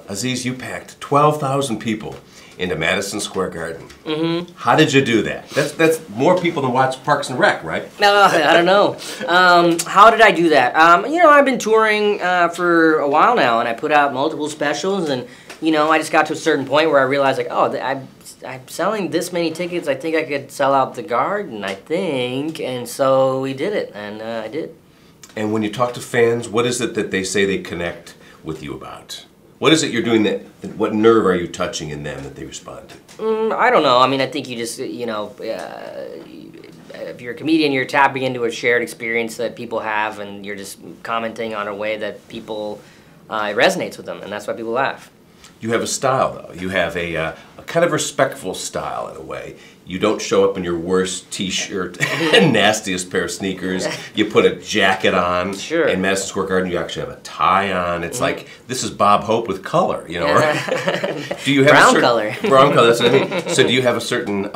Aziz, you packed 12,000 people into Madison Square Garden. Mm-hmm. How did you do that? That's more people than watch Parks and Rec, right? I don't know. How did I do that? I've been touring for a while now, and I put out multiple specials, and I just got to a certain point where I realized, like, oh, I'm selling this many tickets. I think I could sell out the Garden, I think, and so we did it, and I did. And when you talk to fans, what is it that they say they connect with you about? What is it you're doing what nerve are you touching in them that they respond to? I don't know. I mean, I think you just, if you're a comedian, you're tapping into a shared experience that people have, and you're just commenting on a way that people, it resonates with them, and that's why people laugh. You have a style, though. You have a kind of respectful style, in a way. You don't show up in your worst T-shirt and nastiest pair of sneakers. You put a jacket on. Sure. In Madison Square Garden, you actually have a tie on. It's like, this is Bob Hope with color, right? Do you have brown color. Brown color, that's what I mean. So do you have a certain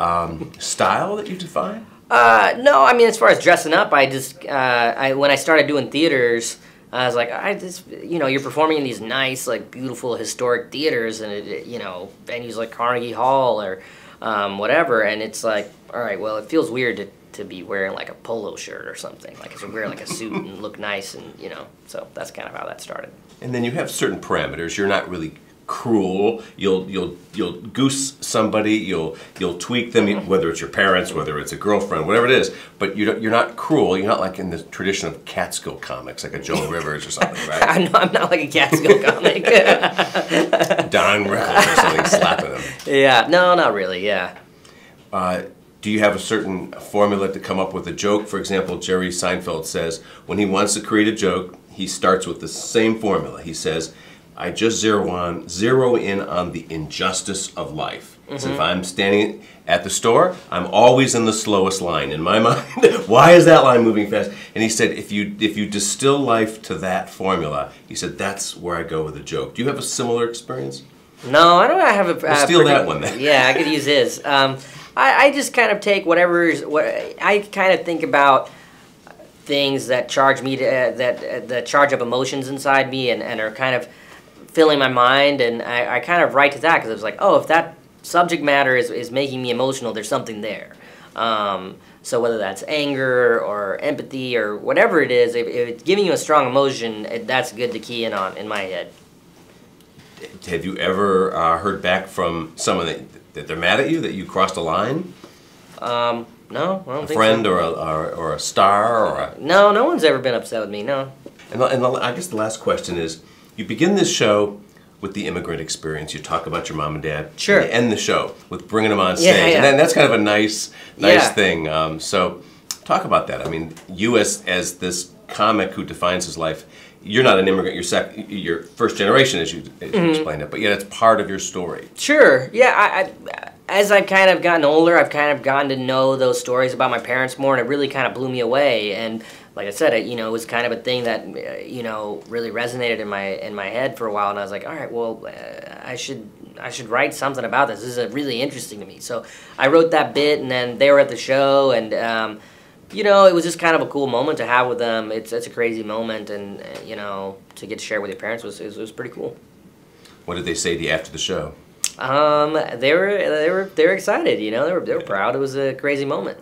style that you define? No, I mean, as far as dressing up, I just, when I started doing theaters, I was like, you're performing in these nice, like, beautiful, historic theaters, and, venues like Carnegie Hall or whatever, and it's like, all right, well, it feels weird to be wearing, like, a polo shirt or something. Like, to wear, like, a suit and look nice, and, so that's kind of how that started. And then you have certain parameters. You're not really cruel. You'll goose somebody. You'll tweak them, whether it's your parents, whether it's a girlfriend, whatever it is. But you're not cruel. You're not like in the tradition of Catskill comics, like a Joan Rivers or something, right? I'm not like a Catskill comic. Don Rickles or something slapping them. Yeah, no, not really. Yeah. Do you have a certain formula to come up with a joke? For example, Jerry Seinfeld says when he wants to create a joke, he starts with the same formula. He says, I just zero in on the injustice of life. Mm-hmm. So if I'm standing at the store, I'm always in the slowest line in my mind. Why is that line moving fast? And he said, if you distill life to that formula, he said, that's where I go with a joke. Do you have a similar experience? No, I don't have a... We'll steal that one then. Yeah, I could use his. I just kind of take what I kind of think about things that charge me that charge up emotions inside me and are kind of filling my mind, and I kind of write to that because it was like, oh, if that subject matter is making me emotional, there's something there. So whether that's anger or empathy or whatever it is, if it's giving you a strong emotion, that's good to key in on in my head. Have you ever heard back from someone that they're mad at you, that you crossed a line? No, I don't think so. A friend or a star or a... No, no one's ever been upset with me, no. And I guess the last question is, you begin this show with the immigrant experience. You talk about your mom and dad. Sure. And you end the show with bringing them on stage. Yeah, yeah. And then that's kind of a nice Yeah. thing. So talk about that. I mean, you as this comic who defines his life, you're not an immigrant. You're first generation, as you explained it, but yet it's part of your story. Sure. Yeah. As I've kind of gotten older, I've kind of gotten to know those stories about my parents more, and it really kind of blew me away. And like I said, it was kind of a thing that really resonated in my head for a while. And I was like, all right, well, I should write something about this. This is really interesting to me. So I wrote that bit, and then they were at the show, and it was just kind of a cool moment to have with them. It's a crazy moment, and to get to share with your parents was pretty cool. What did they say to you after the show? They were excited. They were proud. It was a crazy moment.